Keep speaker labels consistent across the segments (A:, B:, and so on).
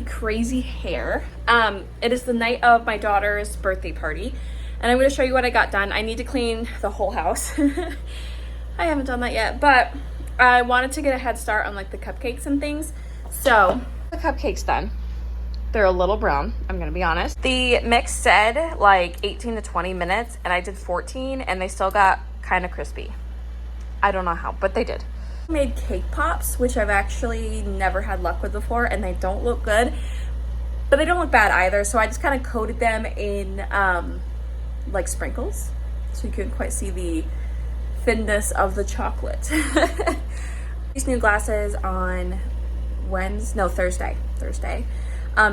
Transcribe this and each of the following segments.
A: crazy hair. It is the night of my daughter's birthday party, and I'm going to show you what I got done. I need to clean the whole house. I haven't done that yet, but I wanted to get a head start on like the cupcakes and things. So the cupcakes done. They're a little brown, I'm gonna be honest. The mix said like 18 to 20 minutes and I did 14 and they still got kind of crispy. I don't know how, but they did. I made cake pops, which I've actually never had luck with before, and they don't look good, but they don't look bad either. So I just kind of coated them in like sprinkles, so you couldn't quite see the thinness of the chocolate. These new glasses on Thursday.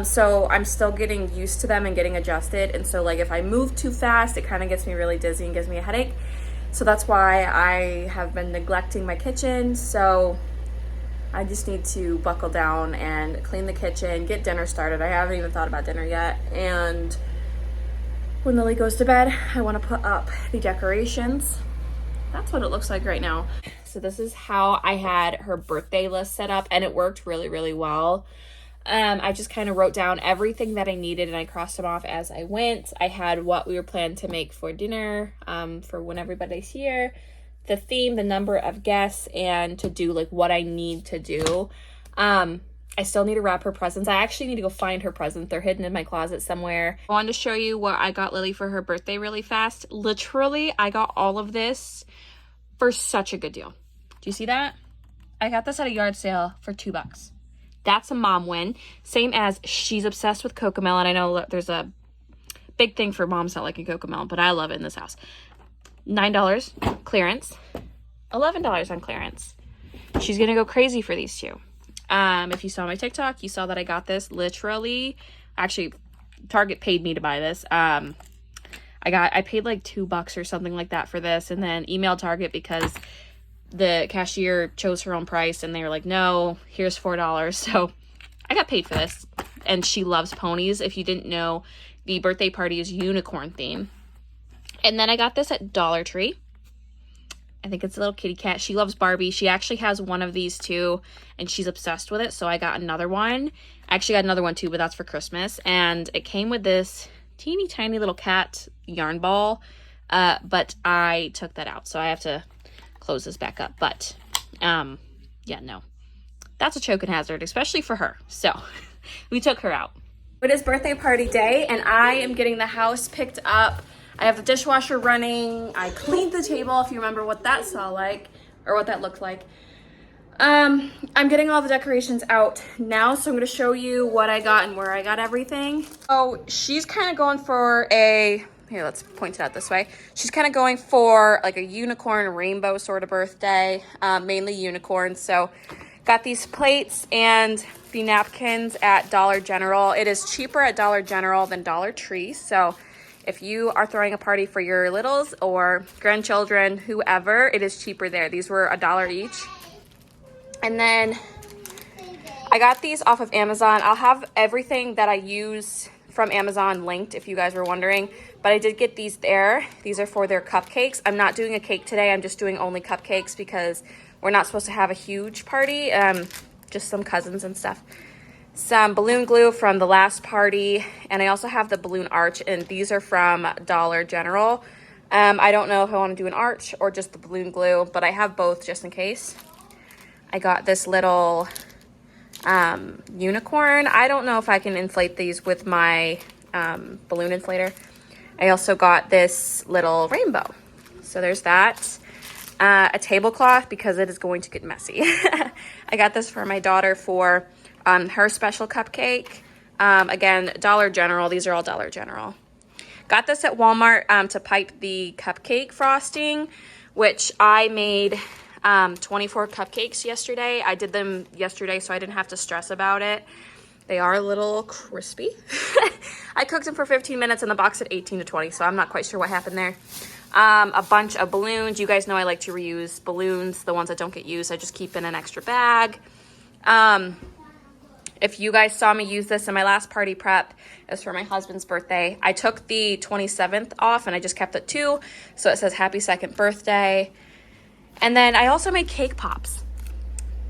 A: So I'm still getting used to them and getting adjusted, and so like if I move too fast, it kind of gets me really dizzy and gives me a headache. So that's why I have been neglecting my kitchen. So I just need to buckle down and clean the kitchen, get dinner started. I haven't even thought about dinner yet, and when Lily goes to bed, I want to put up the decorations. That's what it looks like right now. So this is how I had her birthday list set up, and it worked really, really well. I just kind of wrote down everything that I needed and I crossed them off as I went. I had what we were planning to make for dinner, for when everybody's here, the theme, the number of guests, and to do like what I need to do. I still need to wrap her presents. I actually need to go find her presents. They're hidden in my closet somewhere. I wanted to show you what I got Lily for her birthday really fast. Literally, I got all of this for such a good deal. Do you see that? I got this at a yard sale for $2. That's a mom win. Same as she's obsessed with Cocomelon. I know there's a big thing for moms not liking Cocomelon, but I love it in this house. $9 clearance, $11 on clearance. She's gonna go crazy for these two. If you saw my TikTok, you saw that I got this literally. Actually, Target paid me to buy this. I paid like $2 or something like that for this, and then emailed Target because the cashier chose her own price and they were like, no, here's $4. So I got paid for this, and she loves ponies. If you didn't know, the birthday party is unicorn theme. And then I got this at Dollar Tree. I think it's a little kitty cat. She loves Barbie. She actually has one of these too, and she's obsessed with it. So I got another one. I actually got another one too, but that's for Christmas. And it came with this teeny tiny little cat yarn ball, but I took that out. So I have to close this back up, but yeah, no, that's a choking hazard, especially for her. So we took her out. It is birthday party day, and I am getting the house picked up. I have the dishwasher running. I cleaned the table, if you remember what that saw like, or what that looked like. I'm getting all the decorations out now, so I'm going to show you what I got and where I got everything. Oh, she's kind of going for a, here, let's point it out this way. She's kind of going for like a unicorn rainbow sort of birthday, mainly unicorns. So got these plates and the napkins at Dollar General. It is cheaper at Dollar General than Dollar Tree. So if you are throwing a party for your littles or grandchildren, whoever, it is cheaper there. These were $1 each. And then I got these off of Amazon. I'll have everything that I use from Amazon linked if you guys were wondering, but I did get these there. These are for their cupcakes. I'm not doing a cake today. I'm just doing only cupcakes because we're not supposed to have a huge party, just some cousins and stuff. Some balloon glue from the last party, and I also have the balloon arch, and these are from Dollar General. I don't know if I want to do an arch or just the balloon glue, but I have both just in case. I got this little unicorn. I don't know if I can inflate these with my balloon inflator. I also got this little rainbow. So there's that. A tablecloth because it is going to get messy. I got this for my daughter for her special cupcake. Again, Dollar General. These are all Dollar General. Got this at Walmart to pipe the cupcake frosting, which I made 24 cupcakes yesterday. I did them yesterday, so I didn't have to stress about it. They are a little crispy. I cooked them for 15 minutes and the box at 18 to 20, so I'm not quite sure what happened there. A bunch of balloons. You guys know I like to reuse balloons. The ones that don't get used, I just keep in an extra bag. If you guys saw me use this in my last party prep, it was for my husband's birthday. I took the 27th off and I just kept it 2. So it says happy 2nd birthday. And then I also made cake pops.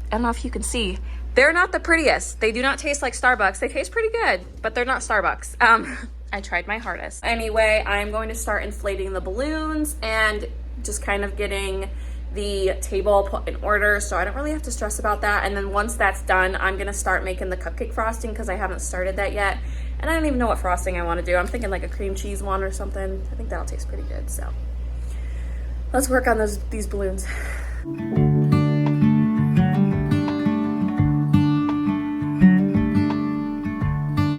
A: I don't know if you can see, They're not the prettiest. They do not taste like Starbucks. They taste pretty good, but they're not Starbucks. I tried my hardest. Anyway, I'm going to start inflating the balloons and just kind of getting the table put in order, so I don't really have to stress about that. And then once that's done, I'm gonna start making the cupcake frosting because I haven't started that yet. And I don't even know what frosting I want to do. I'm thinking like a cream cheese one or something. I think that'll taste pretty good. So let's work on these balloons.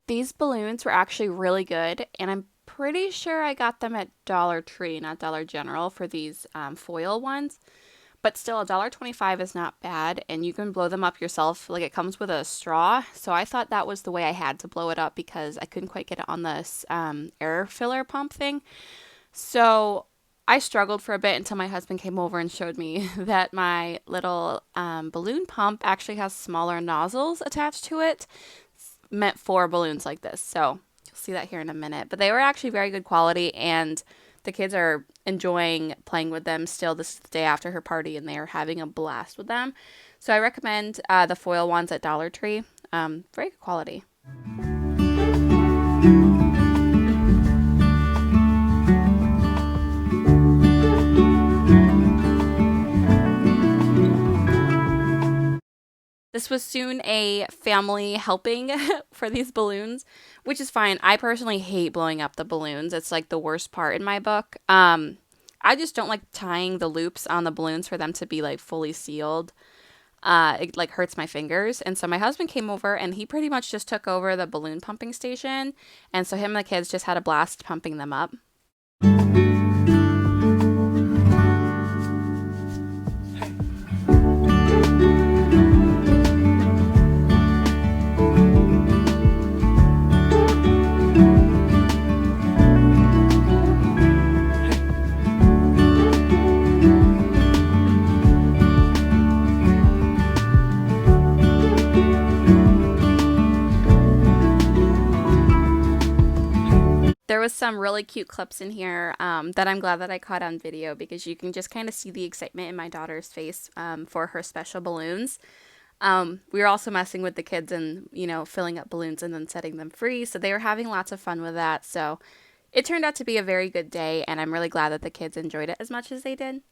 A: These balloons were actually really good, and I'm pretty sure I got them at Dollar Tree, not Dollar General, for these foil ones. But still, $1.25 is not bad, and you can blow them up yourself. Like, it comes with a straw, so I thought that was the way I had to blow it up because I couldn't quite get it on this air filler pump thing. So I struggled for a bit until my husband came over and showed me that my little balloon pump actually has smaller nozzles attached to it, meant for balloons like this. So you'll see that here in a minute. But they were actually very good quality, and the kids are enjoying playing with them still. This is the day after her party, and they are having a blast with them. So I recommend the foil ones at Dollar Tree. Very good quality. This was soon a family helping for these balloons, which is fine. I personally hate blowing up the balloons. It's like the worst part in my book. I just don't like tying the loops on the balloons for them to be like fully sealed. It like hurts my fingers. And so my husband came over and he pretty much just took over the balloon pumping station. And so him and the kids just had a blast pumping them up. There was some really cute clips in here that I'm glad that I caught on video because you can just kind of see the excitement in my daughter's face for her special balloons. We were also messing with the kids and, you know, filling up balloons and then setting them free. So they were having lots of fun with that. So it turned out to be a very good day, and I'm really glad that the kids enjoyed it as much as they did.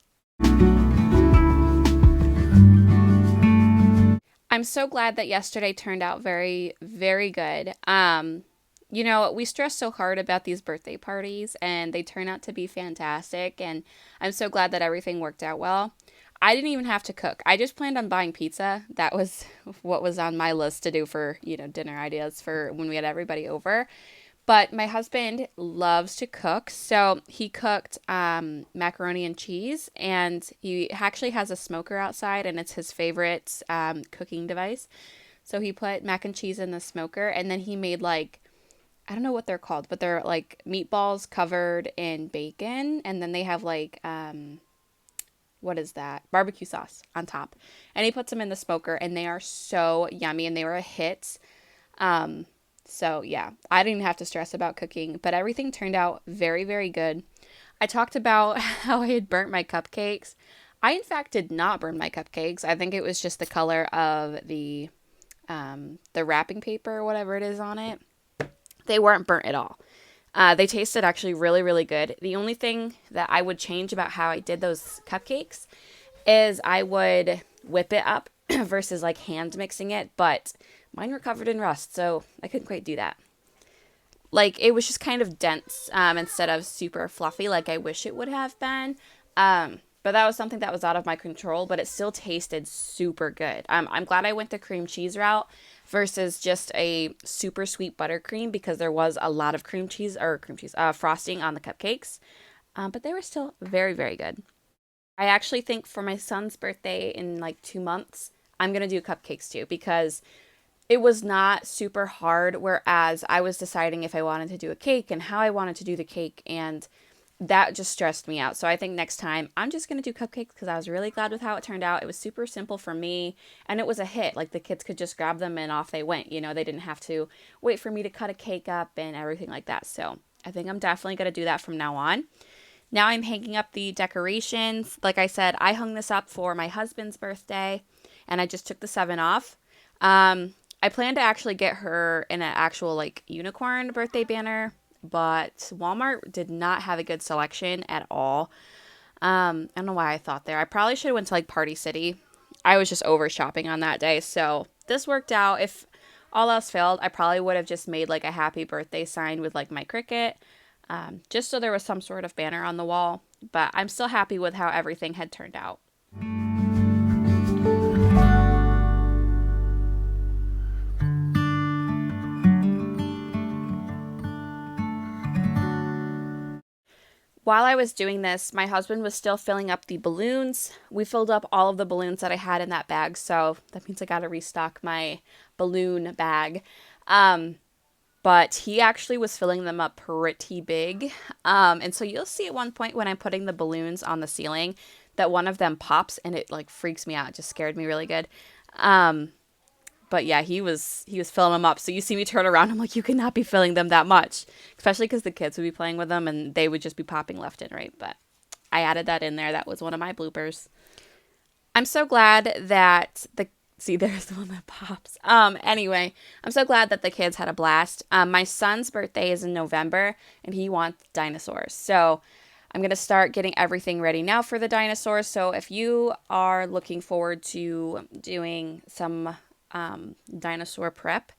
A: I'm so glad that yesterday turned out very, very good. You know, we stress so hard about these birthday parties, and they turn out to be fantastic, and I'm so glad that everything worked out well. I didn't even have to cook. I just planned on buying pizza. That was what was on my list to do for, you know, dinner ideas for when we had everybody over. But my husband loves to cook, so he cooked macaroni and cheese, and he actually has a smoker outside, and it's his favorite cooking device. So he put mac and cheese in the smoker, and then he made like, I don't know what they're called, but they're like meatballs covered in bacon, and then they have like what is that? Barbecue sauce on top. And he puts them in the smoker, and they are so yummy, and they were a hit. So yeah, I didn't have to stress about cooking, but everything turned out very, very good. I talked about how I had burnt my cupcakes. I in fact did not burn my cupcakes. I think it was just the color of the wrapping paper or whatever it is on it. They weren't burnt at all. They tasted actually really, really good. The only thing that I would change about how I did those cupcakes is I would whip it up versus like hand mixing it, but mine were covered in rust, so I couldn't quite do that. Like, it was just kind of dense instead of super fluffy like I wish it would have been. But that was something that was out of my control, but it still tasted super good. I'm glad I went the cream cheese route versus just a super sweet buttercream because there was a lot of frosting on the cupcakes. But they were still very, very good. I actually think for my son's birthday in like 2 months, I'm going to do cupcakes too because it was not super hard, whereas I was deciding if I wanted to do a cake and how I wanted to do the cake, and that just stressed me out. So I think next time I'm just going to do cupcakes because I was really glad with how it turned out. It was super simple for me, and it was a hit. Like, the kids could just grab them and off they went. You know, they didn't have to wait for me to cut a cake up and everything like that. So I think I'm definitely going to do that from now on. Now I'm hanging up the decorations. Like I said, I hung this up for my husband's birthday, and I just took the 7 off.
B: I plan to actually get her in an actual like unicorn birthday banner, but Walmart did not have a good selection at all. I don't know why I thought there. I probably should have went to like Party City. I was just over shopping on that day, so this worked out. If all else failed, I probably would have just made like a happy birthday sign with like my Cricut, just so there was some sort of banner on the wall. But I'm still happy with how everything had turned out. While I was doing this, my husband was still filling up the balloons. We filled up all of the balloons that I had in that bag, so that means I got to restock my balloon bag. Um, but he actually was filling them up pretty big. And so you'll see at one point when I'm putting the balloons on the ceiling that one of them pops and it like freaks me out. It just scared me really good. Um, but yeah, he was filling them up. So you see me turn around, I'm like, you cannot be filling them that much, especially because the kids would be playing with them and they would just be popping left and right. But I added that in there. That was one of my bloopers. I'm so glad that the see there's the one that pops. Anyway, I'm so glad that the kids had a blast. My son's birthday is in November and he wants dinosaurs. So I'm going to start getting everything ready now for the dinosaurs. So if you are looking forward to doing some dinosaur prep,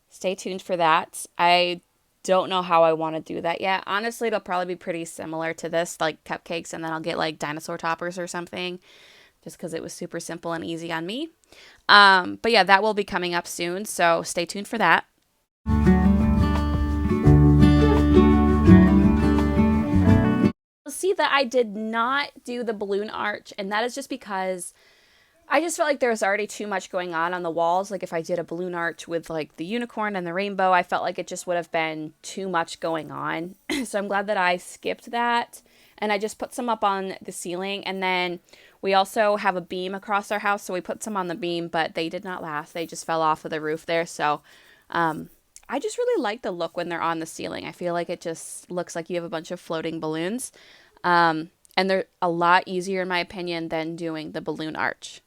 B: stay tuned for that. I don't know how I want to do that yet. Honestly, it'll probably be pretty similar to this, like cupcakes, and then I'll get like dinosaur toppers or something, just because it was super simple and easy on me. But yeah, that will be coming up soon, so stay tuned for that. You'll see that I did not do the balloon arch, and that is just because I just felt like there was already too much going on the walls. Like if I did a balloon arch with like the unicorn and the rainbow, I felt like it just would have been too much going on. So I'm glad that I skipped that. And I just put some up on the ceiling. And then we also have a beam across our house. So we put some on the beam, but they did not last. They just fell off of the roof there. So I just really like the look when they're on the ceiling. I feel like it just looks like you have a bunch of floating balloons. And they're a lot easier, in my opinion, than doing the balloon arch.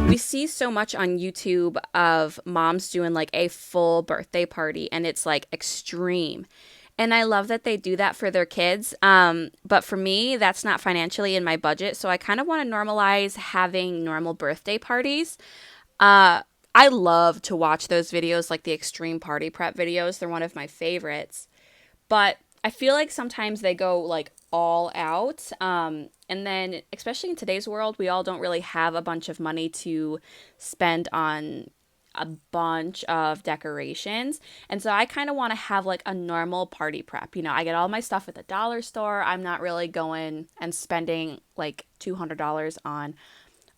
B: We see so much on YouTube of moms doing like a full birthday party and it's like extreme. And I love that they do that for their kids. But for me, that's not financially in my budget. So I kind of want to normalize having normal birthday parties. Uh, I love to watch those videos, like the extreme party prep videos. They're one of my favorites. But I feel like sometimes they go like all out. And then, especially in today's world, we all don't really have a bunch of money to spend on a bunch of decorations. And so I kind of want to have like a normal party prep. You know, I get all my stuff at the dollar store. I'm not really going and spending like $200 on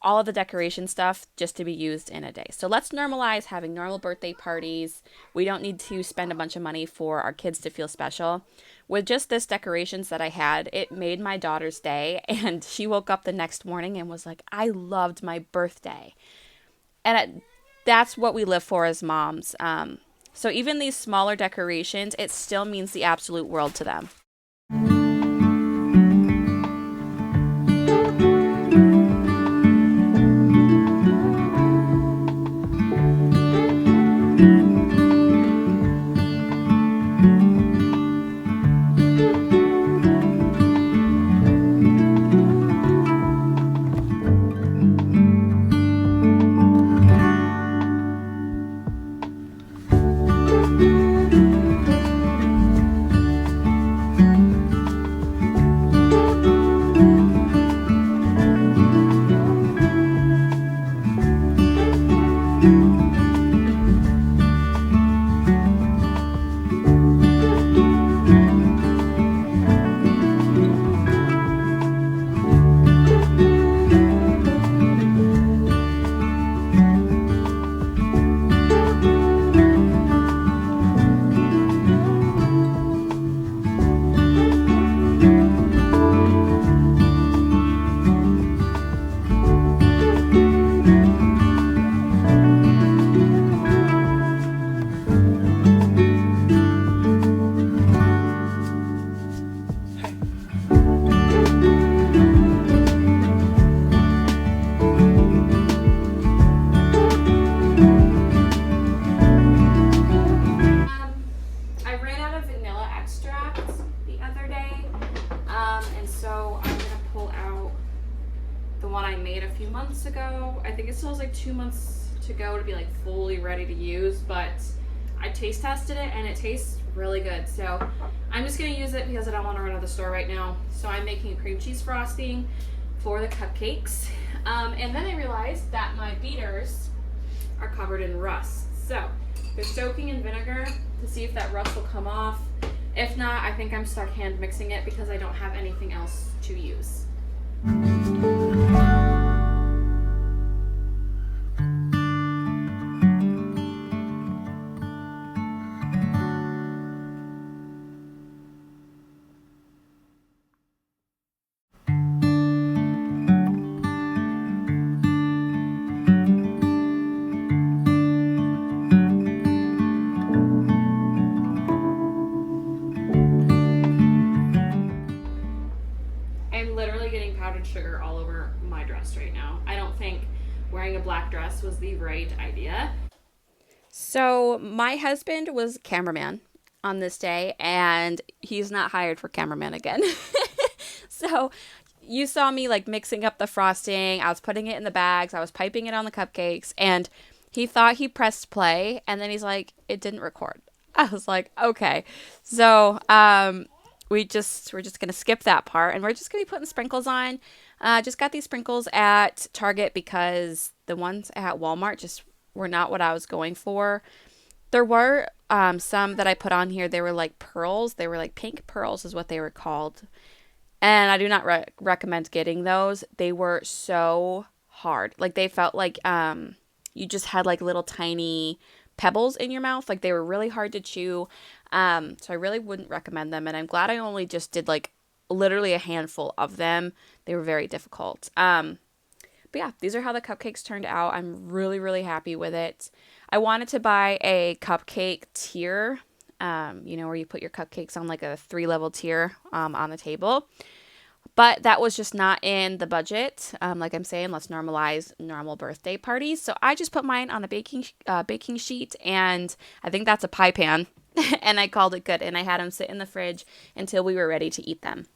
B: all of the decoration stuff just to be used in a day. So let's normalize having normal birthday parties. We don't need to spend a bunch of money for our kids to feel special. With just this decorations that I had, it made my daughter's day, and she woke up the next morning and was like, I loved my birthday. That's what we live for as moms. So even these smaller decorations, it still means the absolute world to them.
A: one I made a few months ago. I think it still has like 2 months to go to be like fully ready to use, but I taste tested it and it tastes really good. So I'm just gonna use it because I don't want to run out of the store right now. So I'm making a cream cheese frosting for the cupcakes. And then I realized that my beaters are covered in rust. So they're soaking in vinegar to see if that rust will come off. If not, I think I'm stuck hand mixing it because I don't have anything else to use. I'm literally getting powdered sugar all over my dress right now. I don't think wearing a black dress was the right idea.
B: So my husband was cameraman on this day, and he's not hired for cameraman again. So you saw me like mixing up the frosting. I was putting it in the bags. I was piping it on the cupcakes, and he thought he pressed play, and then he's like, it didn't record. I was like, okay. So we're just gonna skip that part, and we're just gonna be putting sprinkles on. Just got these sprinkles at Target because the ones at Walmart just were not what I was going for. There were some that I put on here. They were like pearls. They were like pink pearls is what they were called. And I do not recommend getting those. They were so hard. Like they felt like you just had like little tiny pebbles in your mouth. Like they were really hard to chew. So I really wouldn't recommend them. And I'm glad I only just did like literally a handful of them. They were very difficult. But yeah, these are how the cupcakes turned out. I'm really, really happy with it. I wanted to buy a cupcake tier, where you put your cupcakes on like a 3-level tier on the table. But that was just not in the budget. Like I'm saying, let's normalize normal birthday parties. So I just put mine on a baking sheet, and I think that's a pie pan. And I called it good. And I had them sit in the fridge until we were ready to eat them.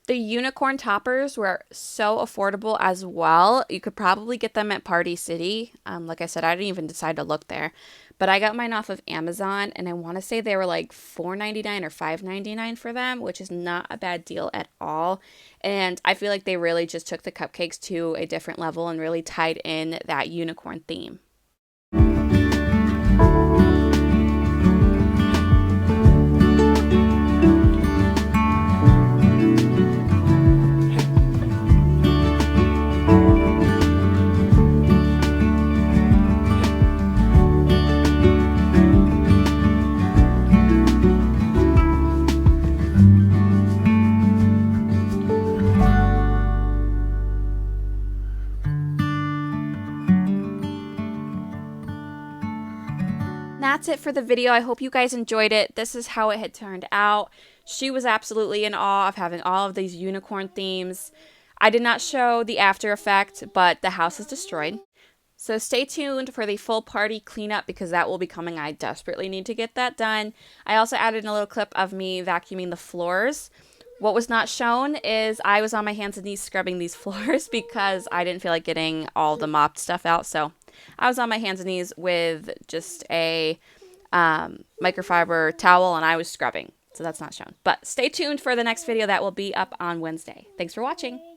B: The unicorn toppers were so affordable as well. You could probably get them at Party City. Like I said, I didn't even decide to look there. But I got mine off of Amazon, and I want to say they were like $4.99 or $5.99 for them, which is not a bad deal at all. And I feel like they really just took the cupcakes to a different level and really tied in that unicorn theme. That's it for the video. I hope you guys enjoyed it. This is how it had turned out. She was absolutely in awe of having all of these unicorn themes. I did not show the after effect, but the house is destroyed. So stay tuned for the full party cleanup because that will be coming. I desperately need to get that done. I also added a little clip of me vacuuming the floors. What was not shown is I was on my hands and knees scrubbing these floors because I didn't feel like getting all the mopped stuff out. So I was on my hands and knees with just a microfiber towel, and I was scrubbing. So that's not shown. But stay tuned for the next video that will be up on Wednesday. Thanks for watching.